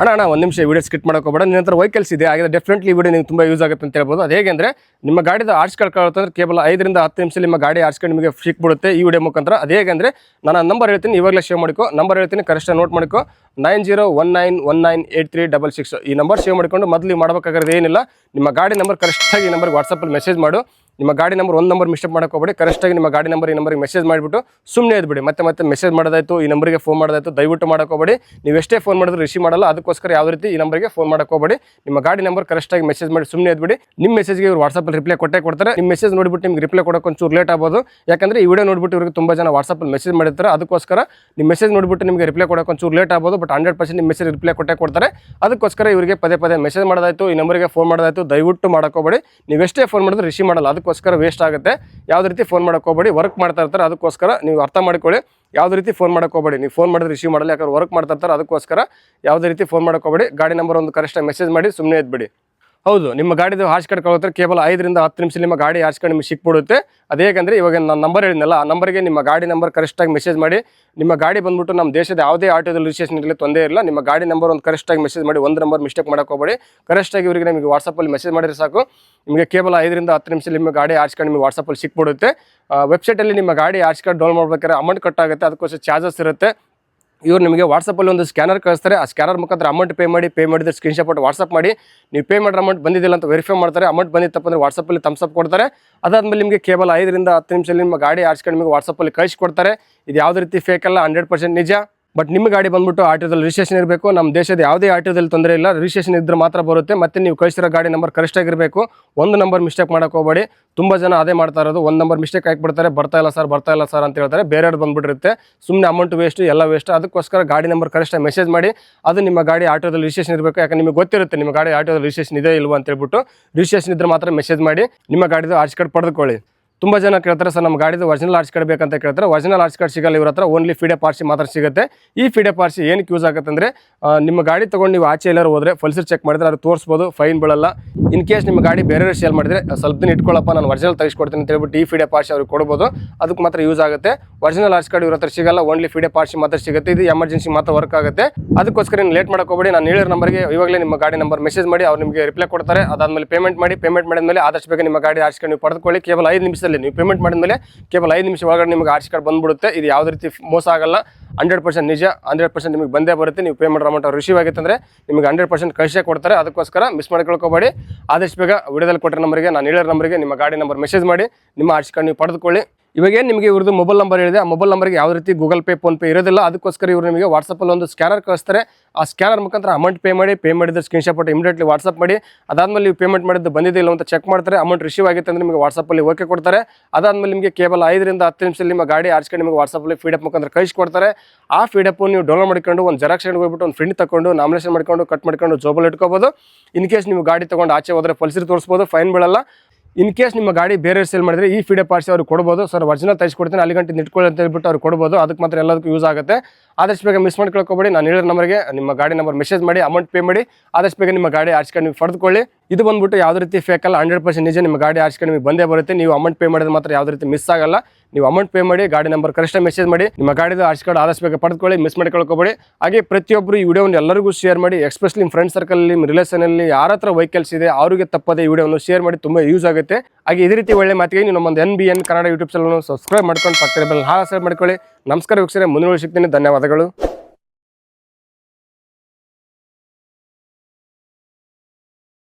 ಅಣ್ಣ ಒಂದು ನಿಮಿಷ ವಿಡಿಯೋ ಸ್ಕಿಪ್ ಮಾಡೋಕೋಬೇಡ. ನಿನ್ನ ಹತ್ರ ವೆಹಿಕಲ್ಸ್ ಇದೆ, ಹಾಗೆ ಡೆಫಿನೆಟ್ಲಿ ವಿಡಿಯೋ ನಿಮಗೆ ತುಂಬ ಯೂಸ್ ಆಗುತ್ತೆ ಅಂತ ಹೇಳ್ಬೋದು. ಅದು ಹೇಗೆ ಅಂದರೆ ನಿಮ್ಮ ಗಾಡಿದ ಆರ್ಚ್ ಕಳ್ಕೊಳ್ಳೋದಂದ್ರೆ ಕೇವಲ 5ರಿಂದ 10 ನಿಮಿಷದಲ್ಲಿ ನಿಮ್ಮ ಗಾಡಿ ಆರ್ಚ್ಕೊಂಡು ನಿಮಗೆ ಸಿಕ್ಬಿಡುತ್ತೆ ಈ ವಿಡಿಯೋ ಮುಖಾಂತರ. ಅದು ಹೇಗೆ ಅಂದರೆ ನಾನು ನಂಬರ್ ಹೇಳ್ತೀನಿ, ಇವಾಗಲೇ ಸೇವ್ ಮಾಡಿಕೋ. ನಂಬರ್ ಹೇಳ್ತೀನಿ, ಕರೆಕ್ಟಾಗಿ ನೋಟ್ ಮಾಡಿಕೋ. 9019198366 ಈ ನಂಬರ್ ಸೇವ್ ಮಾಡಿಕೊಂಡು ಮೊದಲು ಮಾಡಬೇಕಾಗಿರೋದು ಏನಿಲ್ಲ, ನಿಮ್ಮ ಗಾಡಿ ನಂಬರ್ ಕರೆಕ್ಟಾಗಿ ಈ ನಂಬರ್ಗೆ ವಾಟ್ಸಪ್ಪಲ್ಲಿ ಮೆಸೇಜ್ ಮಾಡು. ನಿಮ್ಮ ಗಾಡಿ ನಂಬರ್ ಒಂದು ನಂಬರ್ ಮಿಸ್ಟೇಕ್ ಮಾಡೋಕೋಬೇಡಿ. ಕರೆಕ್ಟಾಗಿ ನಿಮ್ಮ ಗಾಡಿ ನಂಬರ್ ಈ ನಂಬರ್ಗೆ ಮೆಸೇಜ್ ಮಾಡಿಬಿಟ್ಟು ಸುಮ್ಮನೆ ಇದ್ಬಿಡಿ. ಮತ್ತೆ ಮೆಸೇಜ್ ಮಾಡೋದಾಯ್ತು, ಈ ನಂಬರ್ಗೆ ಫೋನ್ ಮಾಡೋದಾಯ್ತು, ದಯವಿಟ್ಟು ಮಾಡೋಕೋಬೇಡಿ. ನೀವು ಎಷ್ಟೇ ಫೋನ್ ಮಾಡಿದ್ರು ರಿಸೀವ್ ಮಾಡಲ್ಲ. ಅದಕ್ಕೋಸ್ಕರ ಯಾವ ರೀತಿ ಈ ನಂಬರ್ಗೆ ಫೋನ್ ಮಾಡೋಕೋಬೇಡಿ. ನಿಮ್ಮ ಗಾಡಿ ನಂಬರ್ ಕರೆಕ್ಟಾಗಿ ಮೆಸೇಜ್ ಮಾಡಿ ಸುಮ್ಮನೆ ಇದ್ಬಿಡಿ. ನಿಮ್ಮ ಮೆಸೇಜ್ಗೆ ಇವರು ವಾಟ್ಸಪ್ಪಲ್ಲಿ ರಿಪ್ಲೈ ಕೊಡ್ತಾರೆ. ನಿಮ್ಮ ಮೆಸೇಜ್ ನೋಡಿಬಿಟ್ಟು ನಿಮ್ಗೆ ರಿಪ್ಲೈ ಕೊಡೋಕೆ ಒಂಚೂರು ಲೇಟ್ ಆಗ್ಬೋದು. ಯಾಕಂದರೆ ಈ ವಿಡಿಯೋ ನೋಡಿಬಿಟ್ಟು ಇವ್ರಿಗೆ ತುಂಬ ಜನ ವಾಟ್ಸಪ್ಪಲ್ಲಿ ಮೆಸೇಜ್ ಮಾಡಿರ್ತಾರೆ. ಅದಕ್ಕೋಸ್ಕರ ನಿಮ್ಮ ಮೆಸೇಜ್ ನೋಡಿಬಿಟ್ಟು ನಿಮಗೆ ರಿಪ್ಲೈ ಕೊಡೋಕೆ ಒಂಚೂರು ಲೇಟ್ ಆಗ್ಬೋದು. ಬಟ್ 100% ನಿಮ್ಮ ಮೆಸೇಜ್ ರಿಪ್ಲೈ ಕೊಡ್ತಾರೆ. ಅದಕ್ಕೋಸ್ಕರ ಇವರಿಗೆ ಪದೇ ಮೆಸೇಜ್ ಮಾಡೋದಾಯ್ತು, ಈ ನಂಬರ್ಗೆ ಫೋನ್ ಮಾಡೋದಾಯ್ತು, ದಯವಿಟ್ಟು ಮಾಡೋಕೋಬೇಡಿ. ನೀವು ಎಷ್ಟೇ ಫೋನ್ ಮಾಡಿದ್ರು ರಿಸೀವ್ ಮಾಡಲ್ಲ. ಅದಕ್ಕೋಸ್ಕರ ವೇಸ್ಟ್ ಆಗುತ್ತೆ. ಯಾವುದೇ ರೀತಿ ಫೋನ್ ಮಾಡೋಕೋಬೇಡಿ. ವರ್ಕ್ ಮಾಡ್ತಾ ಇರ್ತಾರೆ, ಅದಕ್ಕೋಸ್ಕರ ನೀವು ಅರ್ಥ ಮಾಡ್ಕೊಳ್ಳಿ. ಯಾವುದೇ ರೀತಿ ಫೋನ್ ಮಾಡೋಕೋಬೇಡಿ. ನೀವು ಫೋನ್ ಮಾಡಿದ್ರೆ ರಿಸೀವ್ ಮಾಡಲ್ಲ, ಯಾಕಂದ್ರೆ ವರ್ಕ್ ಮಾಡ್ತಾ ಇರ್ತಾರೆ. ಅದಕ್ಕೋಸ್ಕರ ಯಾವುದೇ ರೀತಿ ಫೋನ್ ಮಾಡೋಕೋಬೇಡಿ. ಗಾಡಿ ನಂಬರ್ ಒಂದು ಕರೆಕ್ಟಾಗಿ ಮೆಸೇಜ್ ಮಾಡಿ ಸುಮ್ಮನೆ ಇದ್ಬಿಡಿ. ಹೌದು, ನಿಮ್ಮ ಗಾಡಿದು ಆರ್ಚ್ ಕಾರ್ಡ್ ಕಳ್ಕೊತಾರೆ ಕೇವಲ 5ರಿಂದ 10 ನಿಮಿಷ ನಿಮ್ಮ ಗಾಡಿ ಆರ್ಚ್ ಕಾರ್ಡ್ ನಿಮಗೆ ಸಿಕ್ಬಿಡುತ್ತೆ. ಅದು ಹೇಗೆಂದರೆ ಇವಾಗ ನಾನು ನಂಬರ್ ಹೇಳಿದ್ನಲ್ಲ, ಆ ನಂಬರ್ಗೆ ನಿಮ್ಮ ಗಾಡಿ ನಂಬರ್ ಕರೆಕ್ಟಾಗಿ ಮೆಸೇಜ್ ಮಾಡಿ. ನಿಮ್ಮ ಗಾಡಿ ಬಂದ್ಬಿಟ್ಟು ನಮ್ಮ ದೇಶದ ಯಾವುದೇ ಆಟೋದಲ್ಲಿ ರಿಜಿಸ್ಟ್ರೇಷನ್ ಇರಲಿ ತೊಂದರೆ ಇಲ್ಲ. ನಿಮ್ಮ ಗಾಡಿ ನಂಬರ್ ಒಂದು ಕರೆಕ್ಟಾಗಿ ಮೆಸೇಜ್ ಮಾಡಿ, ಒಂದು ನಂಬರ್ ಮಿಸ್ಟೇಕ್ ಮಾಡೋಕೋಬೇಡಿ. ಕರೆಕ್ಟಾಗಿ ಇವರಿಗೆ ನಿಮಗೆ ವಾಟ್ಸಪ್ಪಲ್ಲಿ ಮೆಸೇಜ್ ಮಾಡಿದ್ರೆ ಸಾಕು. ನಿಮಗೆ ಕೇವಲ 5ರಿಂದ 10 ನಿಮಿಷದಲ್ಲಿ ನಿಮ್ಮ ಗಾಡಿ ಆರ್ಚ್ ಕಾರ್ಡ್ ನಿಮಗೆ ವಾಟ್ಸಪ್ಪಲ್ಲಿ ಸಿಕ್ಬಿಡುತ್ತೆ. ವೆಬ್ಸೈಟಲ್ಲಿ ನಿಮ್ಮ ಗಾಡಿ ಆರ್ಚ್ ಕಾರ್ಡ್ ಡೌನ್ಲೋಡ್ ಮಾಡ್ಬೇಕಾದ್ರೆ ಅಮೌಂಟ್ ಕಟ್ಟಾಗುತ್ತೆ, ಅದಕ್ಕೋಸ್ಕರ ಚಾರ್ಜಸ್ ಇರುತ್ತೆ. ಇವರು ನಿಮಗೆ ವಾಟ್ಸಪ್ಪಲ್ಲಿ ಒಂದು ಸ್ಕ್ಯಾನರ್ ಕಳಿಸ್ತಾರೆ. ಆ ಸ್ಕ್ಯಾನರ್ ಮುಖಾಂತರ ಅಮೌಂಟ್ ಪೇ ಮಾಡಿದ್ರೆ ಸ್ಕ್ರೀನ್ಶಾಟ್ ವಾಟ್ಸಪ್ ಮಾಡಿ. ನೀವು ಪೇ ಮಾಡಿರೋ ಅಮೌಂಟ್ ಬಂದಿದ್ದಿಲ್ಲ ಅಂತ ವೆರಿಫೈ ಮಾಡ್ತಾರೆ. ಅಮೌಂಟ್ ಬಂದಿತ್ತಪ್ಪ ಅಂದರೆ ವಾಟ್ಸಪ್ಪಲ್ಲಿ ಥಮ್ಸಪ್ ಕೊಡ್ತಾರೆ. ಅದಾದಮೇಲೆ ನಿಮಗೆ ಕೇವಲ 5ರಿಂದ 10 ನಿಮಿಷದಲ್ಲಿ ನಿಮ್ಮ ಗಾಡಿ ಆರ್ಚ್ಕೊಂಡು ನಿಮಗೆ ವಾಟ್ಸಪ್ಪಲ್ಲಿ ಕಳಿಸ್ಕೊಡ್ತಾರೆ. ಇದು ಯಾವುದೇ ರೀತಿ ಫೇಕ್ ಅಲ್ಲ, 100% ನಿಜ. ಬಟ್ ನಿಮ್ಮ ಗಾಡಿ ಬಂದ್ಬಿಟ್ಟು ಆಟೋದಲ್ಲಿ ರಿಜಿಸ್ಟ್ರೇಷನ್ ಇರಬೇಕು. ನಮ್ಮ ದೇಶದ ಯಾವುದೇ ಆಟೋದಲ್ಲಿ ತೊಂದರೆ ಇಲ್ಲ, ರಿಜಿಸ್ಟ್ರೇಷನ್ ಇದ್ದರೆ ಮಾತ್ರ ಬರುತ್ತೆ. ಮತ್ತು ನೀವು ಕಳಿಸಿರೋ ಗಾಡಿ ನಂಬರ್ ಕರೆಕ್ಟಾಗಿರಬೇಕು. ಒಂದು ನಂಬರ್ ಮಿಸ್ಟೇಕ್ ಮಾಡೋಕೋಬೇಡಿ. ತುಂಬ ಜನ ಅದೇ ಮಾಡ್ತಾ ಇರೋದು, ಒಂದು ನಂಬರ್ ಮಿಸ್ಟೇಕ್ ಹಾಕಿಬಿಡ್ತಾರೆ, ಬರ್ತಾ ಇಲ್ಲ ಸರ್ ಅಂತ ಹೇಳ್ತಾರೆ. ಬೇರೆಯವ್ರು ಬಂದುಬಿಟ್ಟಿರುತ್ತೆ, ಸುಮ್ಮನೆ ಅಮೌಂಟ್ ವೇಸ್ಟ್, ಎಲ್ಲ ವೇಸ್ಟ್. ಅದಕ್ಕೋಸ್ಕರ ಗಾಡಿ ನಂಬರ್ ಕರೆಕ್ಟಾಗಿ ಮೆಸೇಜ್ ಮಾಡಿ. ಅದು ನಿಮ್ಮ ಗಾಡಿ ಆಟೋದಲ್ಲಿ ರಿಜಿಸ್ಟ್ರೇಷನ್ ಇರಬೇಕು. ಯಾಕಂದ್ರೆ ನಿಮಗೆ ಗೊತ್ತಿರುತ್ತೆ ನಿಮ್ಮ ಗಾಡಿ ಆಟೋದಲ್ಲಿ ರಿಜಿಸ್ಟ್ರೇಷನ್ ಇದೆ ಇಲ್ವಾ ಅಂತ ಹೇಳ್ಬಿಟ್ಟು. ರಿಜಿಸ್ಟ್ರೇಷನ್ ಇದ್ದರೆ ಮಾತ್ರ ಮೆಸೇಜ್ ಮಾಡಿ ನಿಮ್ಮ ಗಾಡಿದು ಆರ್ಚ್ ಕಾರ್ಡ್ ಪಡೆದುಕೊಳ್ಳಿ. ತುಂಬ ಜನ ಕೇಳ್ತಾರೆ, ಸರ್ ನಮ್ಮ ಗಾಡಿದು ಒರಿಜಿನಲ್ ಆರ್ಚ್ ಕಾರ್ಡ್ ಬೇಕಂತ ಕೇಳ್ತಾರೆ. ಒರಿಜಿನಲ್ ಆರ್ಚ್ ಕಾರ್ಡ್ ಸಿಗಲ್ಲ ಇವ್ರ ಹತ್ರ, ಓನ್ಲಿ ಫಿಡೆಪ್ ಆರ್ಚಿ ಮಾತ್ರ ಸಿಗುತ್ತೆ. ಈ ಫಿಡೆಪ್ ಆರ್ಚಿ ಏನಕ್ಕೆ ಯೂಸ್ ಆಗುತ್ತೆ ಅಂದರೆ, ನಿಮ್ಮ ಗಾಡಿ ತೊಗೊಂಡು ನೀವು ಆಚೆ ಎಲ್ಲರೂ ಹೋದರೆ ಪಲ್ಸರ್ ಚೆಕ್ ಮಾಡಿದ್ರೆ ಅದು ತೋರಿಸ್ಬೋದು, ಫೈನ್ ಬೀಳಲ್ಲ. ಇನ್ ಕೇಸ್ ನಿಮ್ಮ ಗಾಡಿ ಬೇರೆ ಸೇಲ್ ಮಾಡಿದ್ರೆ ಸ್ವಲ್ಪ ದಿನ ಇಟ್ಕೊಳ್ಳಪ್ಪ, ನಾನು ಒರಿಜಿನಲ್ ತೆಗಿಸ್ಕೊಡ್ತೀನಿ ಅಂತ ಹೇಳ್ಬಿಟ್ಟು ಈ ಫಿಡೆಪ್ ಆರ್ಚಿ ಅವ್ರಿಗೆ ಕೊಡ್ಬೋದು. ಅದಕ್ಕೆ ಮಾತ್ರ ಯೂಸ್ ಆಗುತ್ತೆ. ಒರಿಜಿನಲ್ ಆರ್ಚ್ ಕಾರ್ಡ್ ಇವ್ರ ಹತ್ರ ಸಿಗಲ್ಲ, ಓನ್ಲಿ ಫಿಡೆಪ್ ಆರ್ಚಿ ಮಾತ್ರ ಸಿಗುತ್ತೆ. ಇದು ಎಮರ್ಜೆನ್ಸಿ ಮಾತ್ರ ವರ್ಕ್ ಆಗುತ್ತೆ. ಅದಕ್ಕೋಸ್ಕರ ನೀವು ಲೇಟ್ ಮಾಡೋಕೋಬೇಡಿ. ನಾನು ಹೇಳಿರೋ ನಂಬರ್ಗೆ ಇವಾಗಲೇ ನಿಮ್ಮ ಗಾಡಿ ನಂಬರ್ ಮೆಸೇಜ್ ಮಾಡಿ, ಅವ್ರು ನಿಮಗೆ ರಿಪ್ಲೈ ಕೊಡ್ತಾರೆ. ಅದಾದಮೇಲೆ ಪೇಮೆಂಟ್ ಮಾಡಿದ್ಮೇಲೆ ಆದಷ್ಟು ಬೇಗ ನಿಮ್ಮ ಗಾಡಿ ಆರ್ಚ್ ಕಾರ್ಡ್ ನೀವು ಪಡೆದುಕೊಳ್ಳಿ. ಕೇವಲ 5 ನಿಮಿಷದಲ್ಲಿ ನೀವು ಪೇಮೆಂಟ್ ಮಾಡಿದ್ಮೇಲೆ ಕೇವಲ 5 ನಿಮಿಷ ಒಳಗಡೆ ನಿಮಗೆ ಆರ್ಚ್ ಕಾರ್ಡ್ ಬಂದ್ಬಿಡುತ್ತೆ. ಇದು ಯಾವುದೇ ರೀತಿ ಮೋಸ ಆಗಲ್ಲ, 100% ನಿಜ. 100% ನಿಮಗೆ ಬಂದೇ ಬರುತ್ತೆ. ನೀವು ಪೇ ಮಾಡೋ ಅಮೌಂಟ್ ರಿಸೀವ್ ಆಗಿತ್ತು ಅಂದರೆ ನಿಮಗೆ 100% ಕಳಿಸೇ ಕೊಡ್ತಾರೆ. ಅದಕ್ಕೋಸ್ಕರ ಮಿಸ್ ಮಾಡ್ಕೊಳ್ಕೋಬೇಡಿ. ಆದಷ್ಟು ಬೇಗ ವಿಡಿಯೋದಲ್ಲಿ ಕೊಟ್ಟರೆ ನಂಬರ್ಗೆ, ನಾನು ಹೇಳಿರೋ ನಂಬರ್ಗೆ ನಿಮ್ಮ ಗಾಡಿ ನಂಬರ್ ಮೆಸೇಜ್ ಮಾಡಿ ನಿಮ್ಮ ಆರ್ಚ್ ಕಾರ್ಡ್ ನೀವು ಪಡೆದುಕೊಳ್ಳಿ. ಇವಾಗೇನು ನಿಮಗೆ ಇವ್ರದ್ದು ಮೊಬೈಲ್ ನಂಬರ್ ಹೇಳಿದೆ, ಆ ಮೊಬೈಲ್ ನಂಬರ್ಗೆ ಯಾವುದೇ ರೀತಿ ಗೂಗಲ್ ಪೇ, ಫೋನ್ಪೇ ಇರೋದಿಲ್ಲ. ಅದಕ್ಕೋಸ್ಕರ ಇವರು ನಿಮಗೆ ವಾಟ್ಸಪ್ಪಲ್ಲಿ ಒಂದು ಸ್ಕ್ಯಾನರ್ ಕಳಿಸ್ತಾರೆ. ಆ ಸ್ಕ್ಯಾನರ್ ಮುಖಾಂತರ ಅಮೌಂಟ್ ಪೇ ಮಾಡಿದ್ರೆ ಸ್ಕ್ರೀನ್ಶಾಟ್ ಇಮಿಡಿಯೇಟ್ಲಿ ವಾಟ್ಸಪ್ ಮಾಡಿ. ಅದಾದಮೇಲೆ ನೀವು ಪೇಮೆಂಟ್ ಮಾಡಿದ್ದು ಬಂದಿದ್ದಿಲ್ಲ ಅಂತ ಚೆಕ್ ಮಾಡ್ತಾರೆ. ಅಮೌಂಟ್ ರಿಸೀವ್ ಆಗಿತ್ತು ಅಂದರೆ ನಿಮಗೆ ವಾಟ್ಸಪ್ಪಲ್ಲಿ ಓಕೆ ಕೊಡ್ತಾರೆ. ಅದಾದಮೇಲೆ ನಿಮಗೆ ಕೇವಲ 5ರಿಂದ 10 ನಿಮಿಷದಲ್ಲಿ ನಿಮ್ಮ ಗಾಡಿ ಆರ್ಚ್ ಕಾರ್ಡ್ ನಿಮಗೆ ವಾಟ್ಸಪ್ಪಲ್ಲಿ ಫೀಡಪ್ ಮುಖಾಂತರ ಕಳಿಸ್ಕೊಡ್ತಾರೆ. ಆ ಫೀಡಪ್ ನೀವು ಡೌನ್ಲೋಡ್ ಮಾಡ್ಕೊಂಡು ಒಂದು ಜೆರಾಕ್ಸ್ ಹೋಗ್ಬಿಟ್ಟು ಒಂದು ಪ್ರಿಂಟ್ ತಗೊಂಡು ನಾಮಿನೇಷನ್ ಮಾಡ್ಕೊಂಡು ಕಟ್ ಮಾಡ್ಕೊಂಡು ಜೋಬಲ್ಲಿ ಇಟ್ಕೋಬೋದು. ಇನ್ ಕೇಸ್ ನೀವು ಗಾಡಿ ತೊಗೊಂಡು ಆಚೆ ಹೋದರೆ ಪಲ್ಸರ್ ತೋರಿಸ್ಬೋದು, ಫೈನ್ ಬೀಳಲ್ಲ. ಇನ್ ಕೇಸ್ ನಿಮ್ಮ ಗಾಡಿ ಬೇರೆ ಸೇಲ್ ಮಾಡಿದ್ರೆ ಈ ಫಿಡೆಪ್ ಆರ್ಚಿ ಅವ್ರಿಗೆ ಕೊಡ್ಬೋದು. ಸರ್ ಒರಿಜಿನಲ್ ತೆಗೆಸ್ಕೊಡ್ತೀನಿ, ಅಲ್ಲಿ ಗಂಟೆ ನಿಟ್ಕೊಳ್ಳಿ ಅಂತ ಹೇಳ್ಬಿಟ್ಟು ಅವ್ರು ಕೊಡ್ಬೋದು. ಅದಕ್ಕೆ ಮಾತ್ರ ಎಲ್ಲದಕ್ಕೂ ಯೂಸ್ ಆಗುತ್ತೆ. ಆದಷ್ಟು ಬೇಗ ಮಿಸ್ ಮಾಡ್ಕೊಳ್ಕೋಬೇಡಿ. ನಾನು ಹೇಳಿರೋ ನಂಬರ್ಗೆ ನಿಮ್ಮ ಗಾಡಿ ನಂಬರ್ ಮೆಸೇಜ್ ಮಾಡಿ, ಅಮೌಂಟ್ ಪೇ ಮಾಡಿ. ಆದಷ್ಟು ಬೇಗ ನಿಮ್ಮ ಗಾಡಿ ಆರ್ಚ್ ಕಾರ್ಡ್ ನೀವು ಪಡೆದುಕೊಳ್ಳಿ. ಇದು ಬಂದ್ಬಿಟ್ಟು ಯಾವುದೇ ರೀತಿ ಫೇಕ್ ಅಲ್ಲ, 100% ನಿಜ. ನಿಮ್ಮ ಗಾಡಿ ಆರ್ಚ್ ಕಾರ್ಡ್ ನಿಮಗೆ ಬಂದೇ ಬರುತ್ತೆ. ನೀವು ಅಮೌಂಟ್ ಪೇ ಮಾಡಿದ್ರೆ ಮಾತ್ರ ಯಾವುದೇ ರೀತಿ ಮಿಸ್ ಆಗಲ್ಲ. ನೀವು ಅಮೌಂಟ್ ಪೇ ಮಾಡಿ, ಗಾಡಿ ನಂಬರ್ ಕರೆಕ್ಟಾಗಿ ಮೆಸೇಜ್ ಮಾಡಿ, ನಿಮ್ಮ ಗಾಡಿದು ಆರ್ಚ್ ಕಾರ್ಡ್ ಆದಷ್ಟು ಬೇಗ ಪಡೆದುಕೊಳ್ಳಿ. ಮಿಸ್ ಮಾಡ್ಕೊಳ್ಕೋಬೇಡಿ. ಹಾಗೆ ಪ್ರತಿಯೊಬ್ಬರು ಈ ವಿಡಿಯೋವನ್ನು ಎಲ್ಲರಿಗೂ ಶೇರ್ ಮಾಡಿ. ಎಸ್ಪೆಷಲಿ ನಿಮ್ಮ ಫ್ರೆಂಡ್ ಸರ್ಕಲಲ್ಲಿ, ನಿಮ್ಮ ರಿಲೇಷನಲ್ಲಿ ಯಾರ ಹತ್ರ ವೆಹಿಕಲ್ಸ್ ಇದೆ ಅವರಿಗೆ ತಪ್ಪದೆ ಈ ವಿಡಿಯೋವನ್ನು ಶೇರ್ ಮಾಡಿ, ತುಂಬ ಯೂಸ್ ಆಗುತ್ತೆ. ಹಾಗೆ ಇದೇ ರೀತಿ ಒಳ್ಳೆ ಮಾತಿಗೆ ನೀವು ನಮ್ಮೊಂದು NBN Kannada YouTube channel subscribe ಮಾಡ್ಕೊಂಡು ಪಕ್ಕದ ಬೆಲ್ ಹಾಲ್ ಸಬ್ಸ್ಕ್ರೈಬ್ ಮಾಡ್ಕೊಳ್ಳಿ. ನಮಸ್ಕಾರ ವೀಕ್ಷಕರೇ, ಮುಂದಿನ ಸಿಗ್ತೀನಿ. ಧನ್ಯವಾದಗಳು.